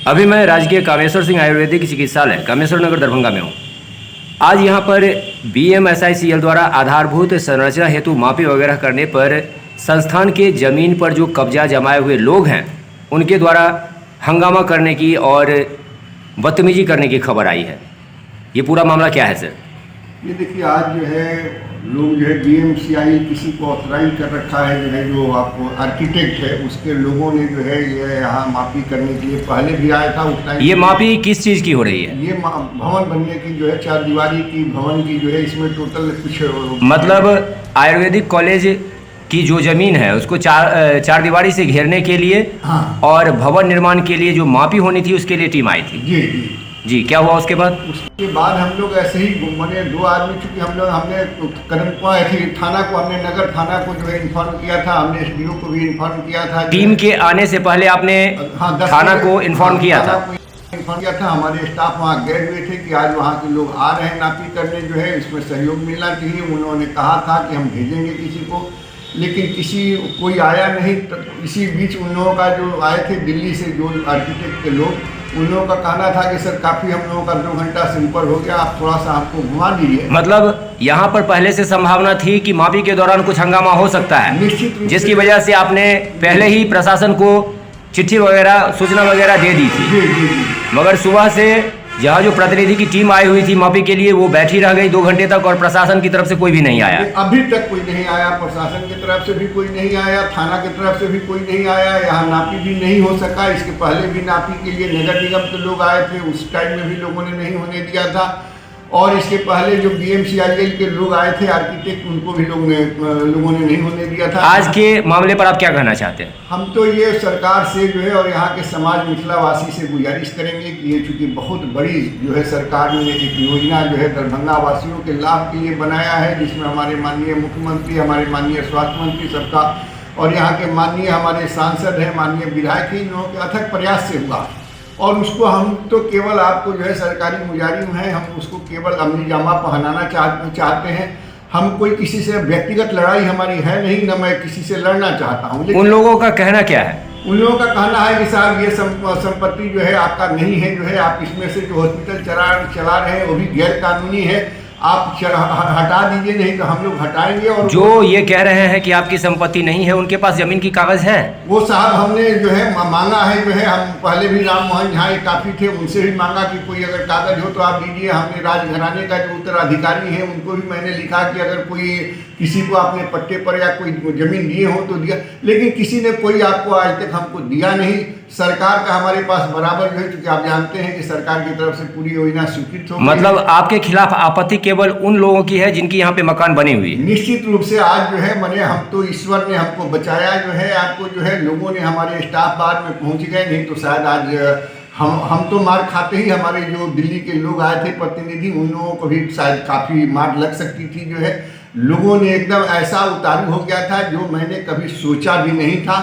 अभी मैं राजकीय कामेश्वर सिंह आयुर्वेदिक चिकित्सालय कामेश्वर नगर दरभंगा में हूँ। आज यहाँ पर BMSICL द्वारा आधारभूत संरचना हेतु मापी वगैरह करने पर संस्थान के जमीन पर जो कब्जा जमाए हुए लोग हैं उनके द्वारा हंगामा करने की और बदतमीजी करने की खबर आई है। ये पूरा मामला क्या है सर? ये देखिए, आज जो है लोग जो है BMCI किसी को ऑथराइज कर रखा है, जो है जो आपको आर्किटेक्ट है उसके लोगों ने जो है ये यहाँ मापी करने के लिए पहले भी आया था उस टाइम। ये मापी किस चीज़ की हो रही है? ये भवन बनने की जो है 4 दीवारी की भवन की जो है इसमें टोटल कुछ मतलब आयुर्वेदिक कॉलेज की जो ज़मीन है उसको चार दीवारी से घेरने के लिए, हाँ, और भवन निर्माण के लिए जो मापी होनी थी उसके लिए टीम आई थी। जी। जी, क्या हुआ उसके बाद? उसके बाद हम लोग ऐसे ही मैंने 2 आदमी, चूँकि हमने कदमकुआं ऐसी थाना को, हमने नगर थाना को जो है इन्फॉर्म किया था, हमने SDO को भी इन्फॉर्म किया था। टीम के आने से पहले आपने थाना को इन्फॉर्म किया था? इन्फॉर्म किया था। हमारे स्टाफ वहाँ गए हुए थे कि आज वहाँ के लोग आ रहे हैं नापी करने, जो है इसमें सहयोग मिलना चाहिए। उन्होंने कहा था कि हम भेजेंगे किसी को, लेकिन कोई आया नहीं। इसी बीच उन लोगों का जो आए थे दिल्ली से, जो आर्किटेक्ट के लोग, उन लोगों का कहना था कि सर काफ़ी हम लोगों का 2 घंटा से ऊपर हो गया, आप थोड़ा सा हमको घुमा दीजिए। मतलब यहाँ पर पहले से संभावना थी कि मापी के दौरान कुछ हंगामा हो सकता है, निश्चित रूप से, जिसकी वजह से आपने पहले ही प्रशासन को चिट्ठी वगैरह, सूचना वगैरह दे दी थी। जी। मगर सुबह से जहाँ जो प्रतिनिधि की टीम आई हुई थी मापी के लिए, वो बैठी रह गई 2 घंटे तक, और प्रशासन की तरफ से कोई भी नहीं आया। अभी तक कोई नहीं आया, प्रशासन की तरफ से भी कोई नहीं आया, थाना की तरफ से भी कोई नहीं आया। यहाँ नापी भी नहीं हो सका। इसके पहले भी नापी के लिए नगर निगम के लोग आए थे, उस टाइम में भी लोगों ने नहीं होने दिया था। और इसके पहले जो BMCIL के लोग आए थे आर्किटेक्ट, उनको भी लोगों ने नहीं होने दिया था। आज के मामले पर आप क्या कहना चाहते हैं? हम तो ये सरकार से जो है और यहाँ के समाज मिथिलावासी से गुजारिश करेंगे कि ये चूँकि बहुत बड़ी जो है सरकार ने एक योजना जो है दरभंगा वासियों के लाभ के लिए बनाया है, जिसमें हमारे माननीय मुख्यमंत्री, हमारे माननीय स्वास्थ्य मंत्री सबका, और यहाँ के माननीय हमारे सांसद हैं, माननीय विधायक, इन लोगों के अथक प्रयास से हुआ। और उसको हम तो केवल आपको जो है सरकारी मुजारिम हैं, हम उसको केवल अमली जामा पहनाना चाहते हैं। हम कोई किसी से व्यक्तिगत लड़ाई हमारी है नहीं, न मैं किसी से लड़ना चाहता हूँ। उन लोगों का कहना क्या है? उन लोगों का कहना है कि साहब ये संपत्ति जो है आपका नहीं है, जो है आप इसमें से जो हॉस्पिटल चला रहे हैं वो भी गैर कानूनी है, आप हटा दीजिए, नहीं तो हम लोग हटाएंगे। और जो ये कह रहे हैं कि आपकी संपत्ति नहीं है, उनके पास जमीन की कागज है? वो साहब हमने जो है मांगा है, जो है हम पहले भी राम मोहन झा काफ़ी थे, उनसे भी मांगा कि कोई अगर कागज हो तो आप दीजिए। हमने राजघराने का जो उत्तराधिकारी है उनको भी मैंने लिखा कि अगर कोई किसी को अपने पट्टे पर या कोई ज़मीन दिए हो तो दिया, लेकिन किसी ने कोई आपको आज तक हमको दिया नहीं। सरकार का हमारे पास बराबर जो है, क्योंकि आप जानते हैं कि सरकार की तरफ से पूरी योजना स्वीकृत हो। मतलब आपके खिलाफ आपत्ति केवल उन लोगों की है जिनकी यहाँ पे मकान बनी हुई है? निश्चित रूप से आज जो है मैंने, हम तो ईश्वर ने हमको बचाया, जो है आपको जो है लोगों ने, हमारे स्टाफ बाद में पहुँच गए, नहीं तो शायद आज हम तो मार खाते ही। हमारे जो दिल्ली के लोग आए थे प्रतिनिधि, उन लोगों को भी शायद काफ़ी मार लग सकती थी। जो है लोगों ने एकदम ऐसा उतारू हो गया था जो मैंने कभी सोचा भी नहीं था।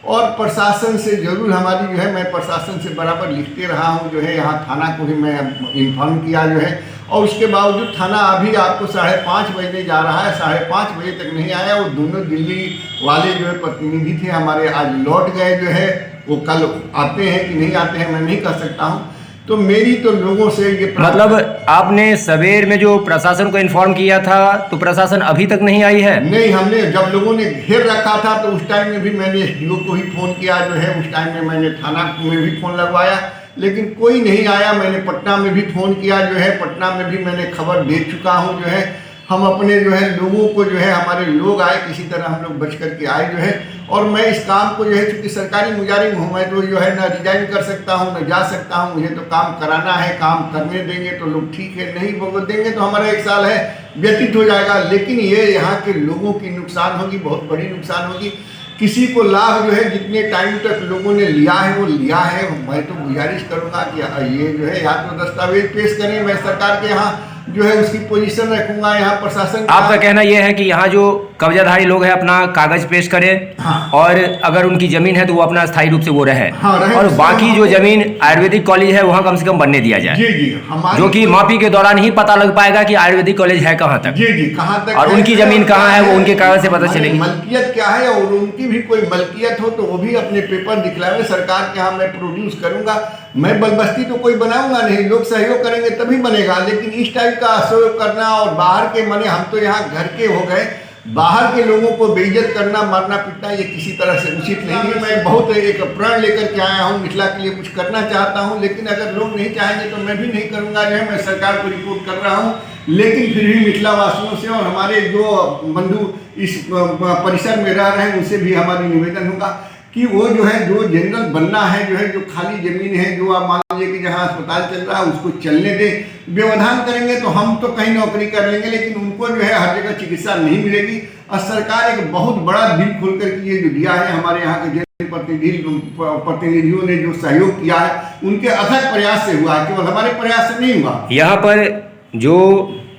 और प्रशासन से ज़रूर हमारी जो है, मैं प्रशासन से बराबर लिखते रहा हूँ, जो है यहाँ थाना को भी मैं इन्फॉर्म किया जो है, और उसके बावजूद थाना अभी आपको 5:30 बजने जा रहा है, 5:30 बजे तक नहीं आया। वो दोनों दिल्ली वाले जो है प्रतिनिधि थे हमारे, आज लौट गए। जो है वो कल आते हैं कि नहीं आते हैं मैं नहीं कह सकता हूँ। तो मेरी तो लोगों से ये मतलब आपने सवेर में जो प्रशासन को इन्फॉर्म किया था तो प्रशासन अभी तक नहीं आई है? नहीं, हमने जब लोगों ने घेर रखा था तो उस टाइम में भी मैंने SDO को ही फ़ोन किया, जो है उस टाइम में मैंने थाना में भी फ़ोन लगवाया, लेकिन कोई नहीं आया। मैंने पटना में भी फ़ोन किया, जो है पटना में भी मैंने खबर दे चुका हूँ। जो है हम अपने जो है लोगों को, जो है हमारे लोग आए, किसी तरह हम लोग बच करके आए। जो है और मैं इस काम को जो है, चूँकि सरकारी मुजारिम हूँ, मैं तो जो है ना रिजाइन कर सकता हूँ न जा सकता हूँ। मुझे तो काम कराना है, काम करने देंगे तो लोग ठीक है, नहीं बोल देंगे तो हमारा 1 साल है व्यतीत हो जाएगा। लेकिन ये यहाँ के लोगों की नुकसान होगी, बहुत बड़ी नुकसान होगी। किसी को लाभ जो है जितने टाइम तक लोगों ने लिया है वो लिया है। मैं तो गुजारिश करूँगा कि ये जो है या तो दस्तावेज पेश करें, मैं सरकार के यहाँ जो है उसकी पोजीशन रखूंगा। यहाँ प्रशासन आपका कहना यह है कि यहाँ जो कब्जाधारी लोग हैं अपना कागज पेश करें, हाँ। और अगर उनकी जमीन है तो वो अपना स्थायी रूप से वो रहे, हाँ, रहे। और बाकी जो जमीन आयुर्वेदिक कॉलेज है वहाँ कम से कम बनने दिया जाए। जी जी, हमारी जो कि मापी के दौरान ही पता लग पाएगा कि आयुर्वेदिक कॉलेज है कहाँ तक, जी जी कहाँ तक और उनकी जमीन कहाँ है वो उनके कागज से पता हमारी चलेगी। मलकियत क्या है, और उनकी भी कोई मलकियत हो तो वो भी अपने पेपर दिखलावे, सरकार के यहाँ मैं प्रोड्यूस करूंगा। मैं बलबस्ती तो कोई बनाऊंगा नहीं, लोग सहयोग करेंगे तभी बनेगा, लेकिन इस टाइप का असहयोग करना और बाहर के मने हम तो यहाँ घर के हो गए, बाहर के लोगों को बेइज्जत करना, मारना पीटना ये किसी तरह से उचित नहीं है। मैं बहुत एक प्रण लेकर के आया हूँ, मिथिला के लिए कुछ करना चाहता हूँ, लेकिन अगर लोग नहीं चाहेंगे तो मैं भी नहीं करूँगा। जो है मैं सरकार को रिपोर्ट कर रहा हूँ, लेकिन फिर भी मिथिला वासियों से और हमारे जो बंधु इस परिसर में रह रहे हैं उनसे भी हमारी निवेदन होगा कि वो जो है जो जनरल बनना है, जो है जो खाली जमीन है, जो आप मान लीजिए कि जहाँ अस्पताल चल रहा है उसको चलने दे। व्यवधान करेंगे तो हम तो कहीं नौकरी कर लेंगे, लेकिन उनको जो है हर जगह चिकित्सा नहीं मिलेगी। और सरकार एक बहुत बड़ा दिल खोल कर ये जो दिया है, हमारे यहाँ के प्रतिनिधियों ने जो सहयोग किया है उनके अथक प्रयास से हुआ है, केवल हमारे प्रयास से नहीं हुआ। यहाँ पर जो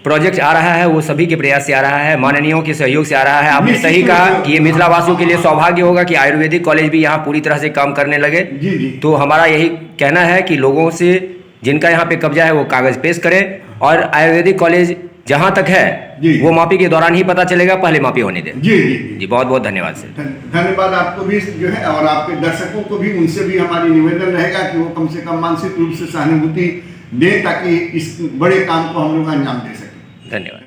प्रोजेक्ट आ रहा है वो सभी के प्रयास से आ रहा है, माननीयों के सहयोग से आ रहा है। आपने सही कहा कि ये मिथिला वासियों के लिए सौभाग्य होगा कि आयुर्वेदिक कॉलेज भी यहाँ पूरी तरह से काम करने लगे। जी जी। तो हमारा यही कहना है कि लोगों से जिनका यहाँ पे कब्जा है वो कागज पेश करें, और आयुर्वेदिक कॉलेज जहाँ तक है वो मापी के दौरान ही पता चलेगा, पहले मापी होने दें। जी जी जी, बहुत बहुत धन्यवाद सर। धन्यवाद आपको भी जो है, और आपके दर्शकों को भी, उनसे भी हमारी निवेदन रहेगा कि वो कम से कम मानसिक रूप से सहानुभूति दें ताकि इस बड़े काम को हम लोग अंजाम दे सकें। धन्यवाद।